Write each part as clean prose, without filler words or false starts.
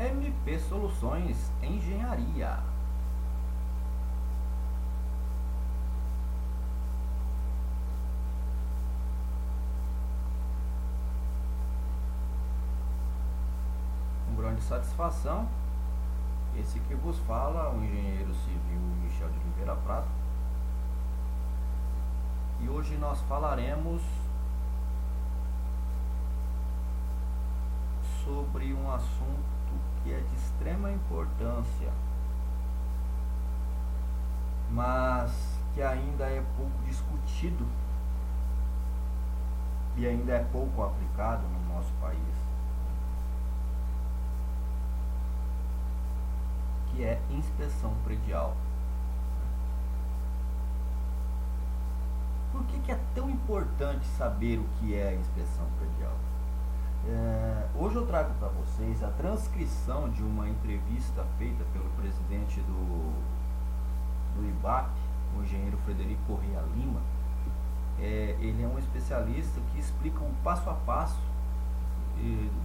MP Soluções Engenharia. Com grande satisfação, esse que vos fala, o engenheiro civil Michel de Oliveira Prata. E hoje nós falaremos sobre um assunto que é de extrema importância, mas que ainda é pouco discutido e ainda é pouco aplicado no nosso país, que é inspeção predial. Por que é tão importante saber o que é a inspeção predial? Hoje eu trago para vocês a transcrição de uma entrevista feita pelo presidente do IBAP, o engenheiro Frederico Corrêa Lima. Ele é um especialista que explica o passo a passo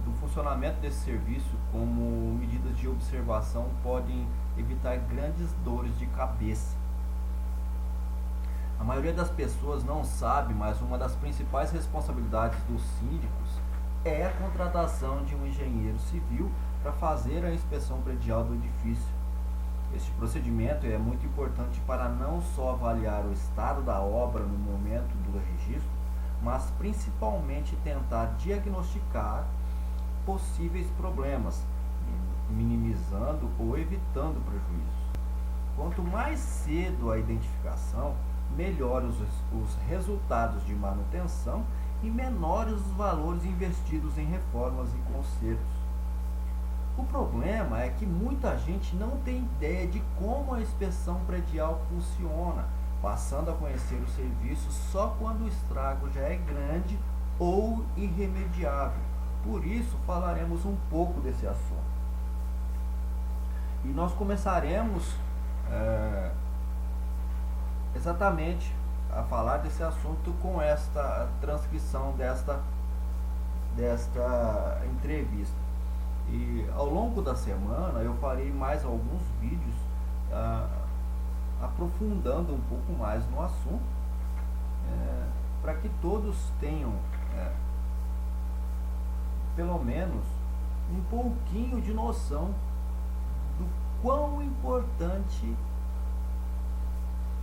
do funcionamento desse serviço, como medidas de observação podem evitar grandes dores de cabeça. A maioria das pessoas não sabe, mas uma das principais responsabilidades dos síndicos é a contratação de um engenheiro civil para fazer a inspeção predial do edifício. Este procedimento é muito importante para não só avaliar o estado da obra no momento do registro, mas principalmente tentar diagnosticar possíveis problemas, minimizando ou evitando prejuízos. Quanto mais cedo a identificação, melhores os resultados de manutenção e menores os valores investidos em reformas e consertos. O problema é que muita gente não tem ideia de como a inspeção predial funciona, passando a conhecer o serviço só quando o estrago já é grande ou irremediável. Por isso falaremos um pouco desse assunto. E nós começaremos exatamente a falar desse assunto com esta transcrição desta entrevista. E ao longo da semana eu farei mais alguns vídeos aprofundando um pouco mais no assunto, para que todos tenham pelo menos um pouquinho de noção do quão importante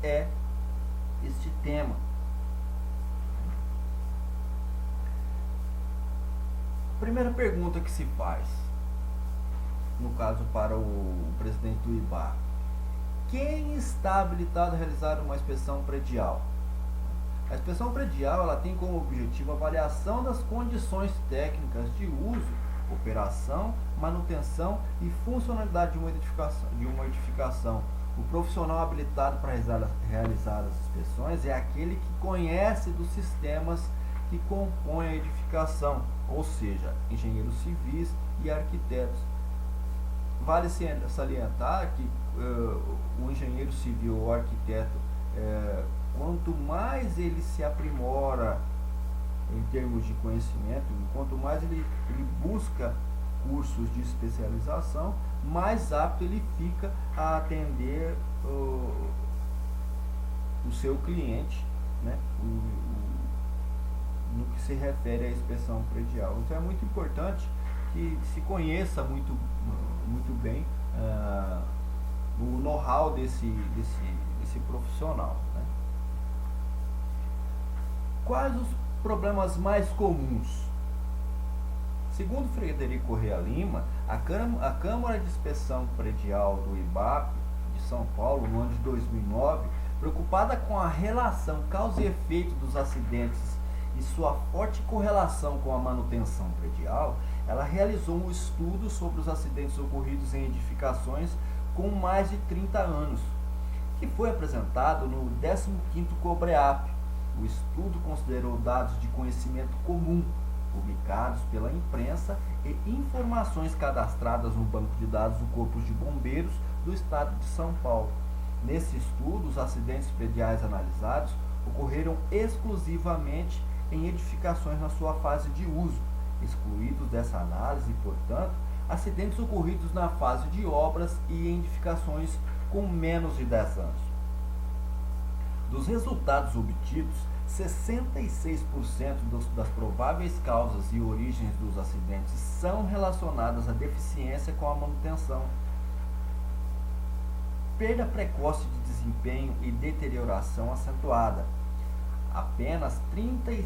é este tema. Primeira pergunta que se faz, no caso para o presidente do IBAP: quem está habilitado a realizar uma inspeção predial? A inspeção predial ela tem como objetivo a avaliação das condições técnicas de uso, operação, manutenção e funcionalidade de uma edificação. O profissional habilitado para realizar as inspeções é aquele que conhece dos sistemas que compõem a edificação, ou seja, engenheiros civis e arquitetos. Vale salientar que o engenheiro civil ou arquiteto, quanto mais ele se aprimora em termos de conhecimento, quanto mais ele busca cursos de especialização, mais apto ele fica a atender o seu cliente, né, no que se refere à inspeção predial. Então é muito importante que se conheça muito bem o know-how desse profissional, né? Quais os problemas mais comuns? Segundo Frederico Corrêa Lima, a Câmara de Inspeção Predial do IBAP de São Paulo, no ano de 2009, preocupada com a relação causa e efeito dos acidentes e sua forte correlação com a manutenção predial, ela realizou um estudo sobre os acidentes ocorridos em edificações com mais de 30 anos, que foi apresentado no 15º COBREAP. O estudo considerou dados de conhecimento comum, publicados pela imprensa, e informações cadastradas no banco de dados do Corpo de Bombeiros do Estado de São Paulo. Nesse estudo, os acidentes prediais analisados ocorreram exclusivamente em edificações na sua fase de uso. Excluídos dessa análise, portanto, acidentes ocorridos na fase de obras e edificações com menos de 10 anos. Dos resultados obtidos, 66% das prováveis causas e origens dos acidentes são relacionadas à deficiência com a manutenção, perda precoce de desempenho e deterioração acentuada. Apenas 34%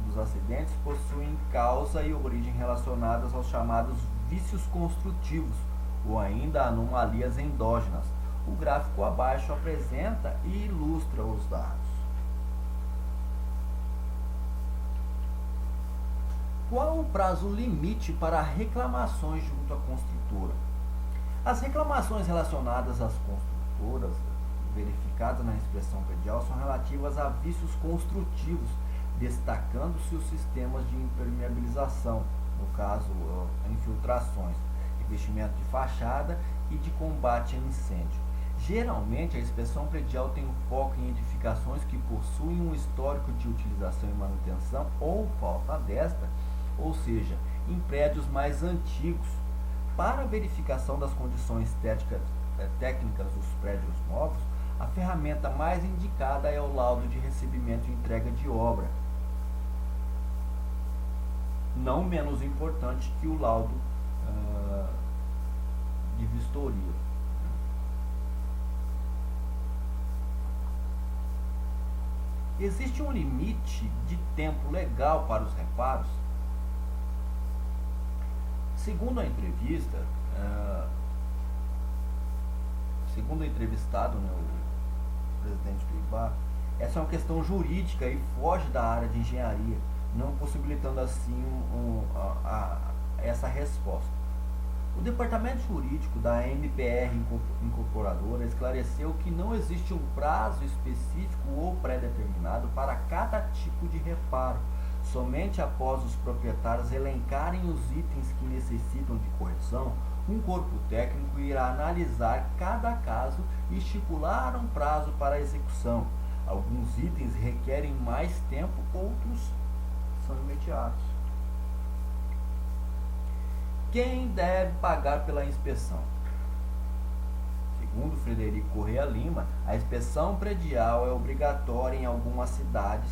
dos acidentes possuem causa e origem relacionadas aos chamados vícios construtivos ou ainda anomalias endógenas. O gráfico abaixo apresenta e ilustra os dados. Qual o prazo limite para reclamações junto à construtora? As reclamações relacionadas às construtoras verificadas na inspeção predial são relativas a vícios construtivos, destacando-se os sistemas de impermeabilização, no caso, infiltrações, revestimento de fachada e de combate a incêndio. Geralmente, a inspeção predial tem um foco em edificações que possuem um histórico de utilização e manutenção ou falta desta, ou seja, em prédios mais antigos. Para a verificação das condições técnicas dos prédios novos, a ferramenta mais indicada é o laudo de recebimento e entrega de obra, não menos importante que o laudo de vistoria. Existe um limite de tempo legal para os reparos? Segundo a entrevista, segundo o entrevistado, né, o presidente do IBAP, essa é uma questão jurídica e foge da área de engenharia, não possibilitando assim essa resposta. O departamento jurídico da MPR Incorporadora esclareceu que não existe um prazo específico ou pré-determinado para cada tipo de reparo. Somente após os proprietários elencarem os itens que necessitam de correção, um corpo técnico irá analisar cada caso e estipular um prazo para a execução. Alguns itens requerem mais tempo, outros são imediatos. Quem deve pagar pela inspeção? Segundo Frederico Corrêa Lima, a inspeção predial é obrigatória em algumas cidades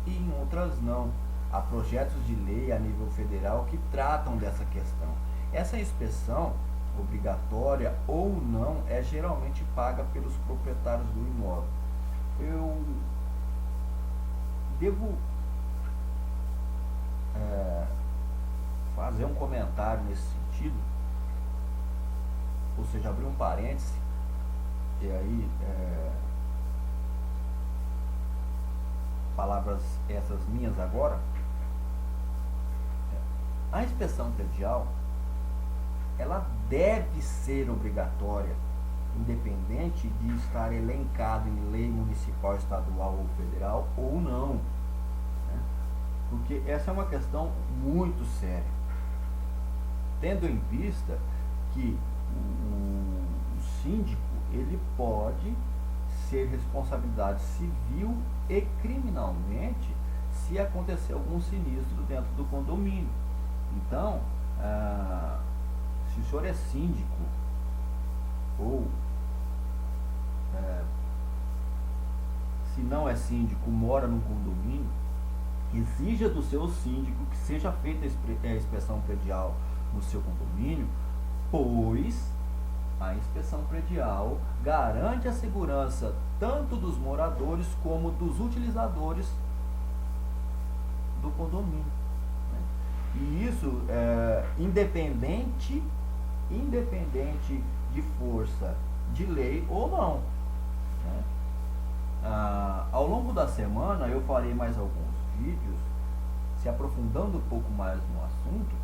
e em outras não. Há projetos de lei a nível federal que tratam dessa questão. Essa inspeção, obrigatória ou não, é geralmente paga pelos proprietários do imóvel. Eu devo fazer um comentário nesse sentido, ou seja, abrir um parêntese, e aí palavras essas minhas agora. A inspeção predial, ela deve ser obrigatória, independente de estar elencado em lei municipal, estadual ou federal ou não, né? Porque essa é uma questão muito séria, tendo em vista que o síndico ele pode ser responsabilidade civil e criminalmente se acontecer algum sinistro dentro do condomínio. Então, se o senhor é síndico ou se não é síndico, mora num condomínio, exija do seu síndico que seja feita a inspeção predial no seu condomínio, pois a inspeção predial garante a segurança tanto dos moradores como dos utilizadores do condomínio. E isso independente de força de lei ou não, né? Ao longo da semana eu farei mais alguns vídeos se aprofundando um pouco mais no assunto,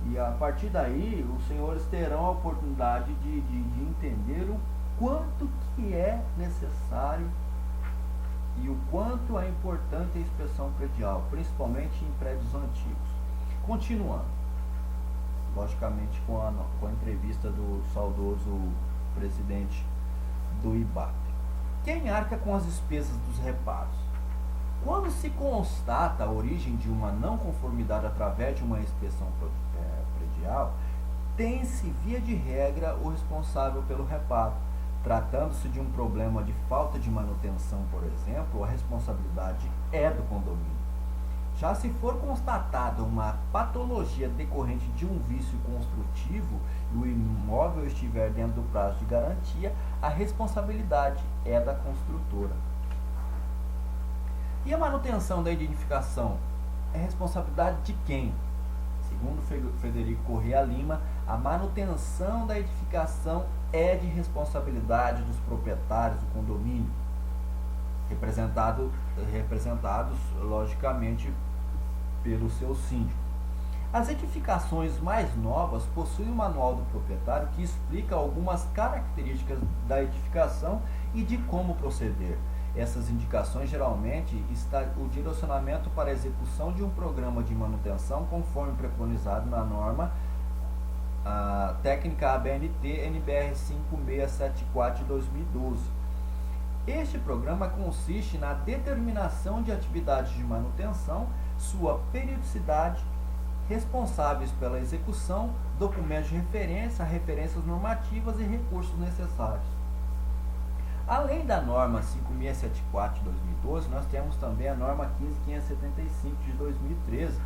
e a partir daí os senhores terão a oportunidade de entender o quanto que é necessário e o quanto é importante a inspeção predial, principalmente em prédios antigos. Continuando, logicamente com a entrevista do saudoso presidente do IBAP. Quem arca com as despesas dos reparos? Quando se constata a origem de uma não conformidade através de uma inspeção predial, tem-se, via de regra, o responsável pelo reparo. Tratando-se de um problema de falta de manutenção, por exemplo, a responsabilidade é do condomínio. Já se for constatada uma patologia decorrente de um vício construtivo e o imóvel estiver dentro do prazo de garantia, a responsabilidade é da construtora. E a manutenção da edificação é responsabilidade de quem? Segundo Frederico Corrêa Lima, a manutenção da edificação é de responsabilidade dos proprietários do condomínio, representados logicamente pelo seu síndico. As edificações mais novas possuem um manual do proprietário que explica algumas características da edificação e de como proceder. Essas indicações geralmente está o direcionamento para a execução de um programa de manutenção conforme preconizado na norma técnica ABNT NBR 5674 de 2012. Este programa consiste na determinação de atividades de manutenção, sua periodicidade, responsáveis pela execução, documentos de referência, referências normativas e recursos necessários. Além da norma 5674 de 2012, nós temos também a norma 15575 de 2013,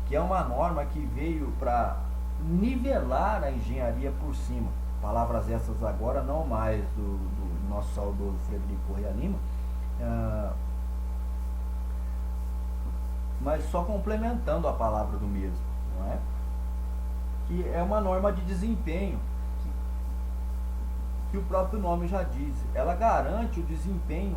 que é uma norma que veio para nivelar a engenharia por cima. Palavras essas agora não mais do nosso saudoso Frederico Corrêa Lima, mas só complementando a palavra do mesmo, não é? Que é uma norma de desempenho, que o próprio nome já diz. Ela garante o desempenho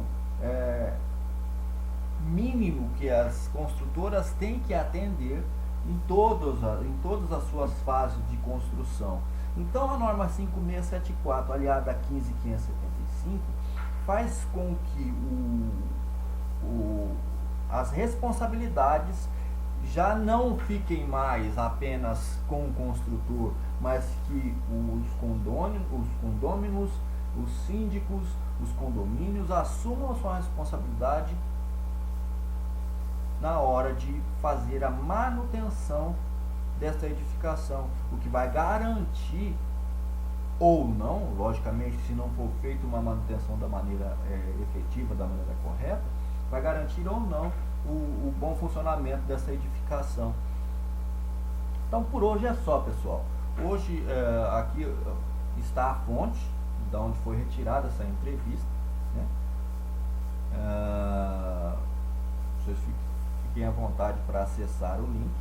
mínimo que as construtoras têm que atender em todas as suas fases de construção. Então a norma 5674, aliada a 15575, faz com que as responsabilidades já não fiquem mais apenas com o construtor, mas que os condôminos, os síndicos, os condomínios assumam a sua responsabilidade na hora de fazer a manutenção desta edificação, o que vai garantir ou não, logicamente, se não for feita uma manutenção da maneira efetiva, da maneira correta, vai garantir ou não o bom funcionamento dessa edificação. Então, por hoje é só, pessoal. Hoje, aqui está a fonte de onde foi retirada essa entrevista, né? Vocês fiquem à vontade para acessar o link.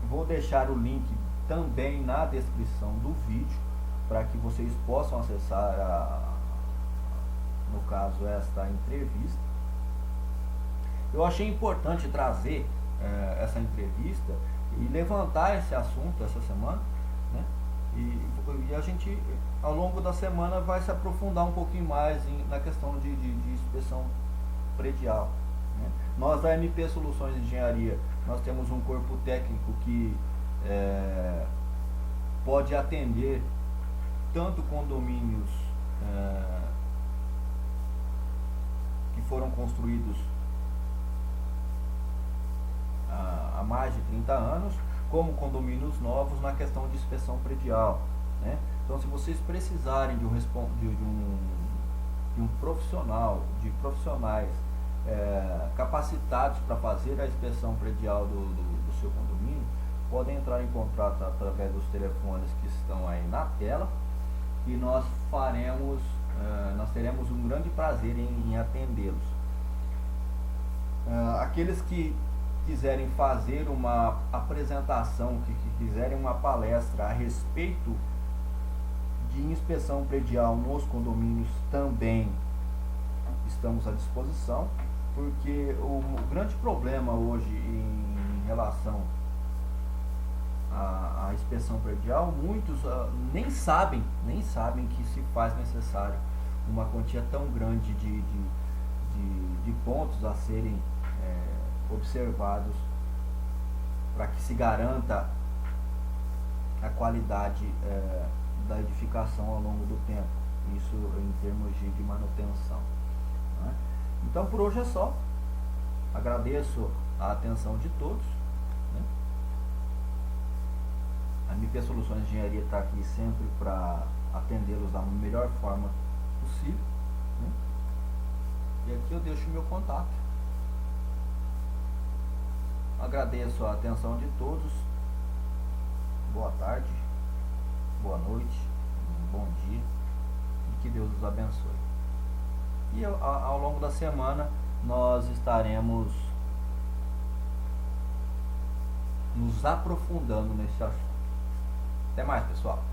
Vou deixar o link também na descrição do vídeo, para que vocês possam acessar, no caso, esta entrevista. Eu achei importante trazer essa entrevista e levantar esse assunto essa semana, né? E a gente, ao longo da semana, vai se aprofundar um pouquinho mais na questão de inspeção predial, né? Nós, da MP Soluções de Engenharia, nós temos um corpo técnico que pode atender tanto condomínios que foram construídos há mais de 30 anos, como condomínios novos na questão de inspeção predial, né? Então, se vocês precisarem de um profissional, de profissionais capacitados para fazer a inspeção predial do seu condomínio, podem entrar em contato através dos telefones que estão aí na tela, e nós teremos um grande prazer em atendê-los. Aqueles que quiserem fazer uma apresentação, que quiserem uma palestra a respeito de inspeção predial nos condomínios, também estamos à disposição, porque o grande problema hoje em relação à inspeção predial, muitos nem sabem que se faz necessário uma quantia tão grande de pontos a serem observados para que se garanta a qualidade da edificação ao longo do tempo, isso em termos de manutenção, né? Então, por hoje é só. Agradeço a atenção de todos, né? A MP Soluções de Engenharia está aqui sempre para atendê-los da melhor forma possível, né? E aqui eu deixo o meu contato. Agradeço a atenção de todos. Boa tarde, boa noite, bom dia e que Deus os abençoe. E ao longo da semana nós estaremos nos aprofundando nesse assunto. Até mais, pessoal.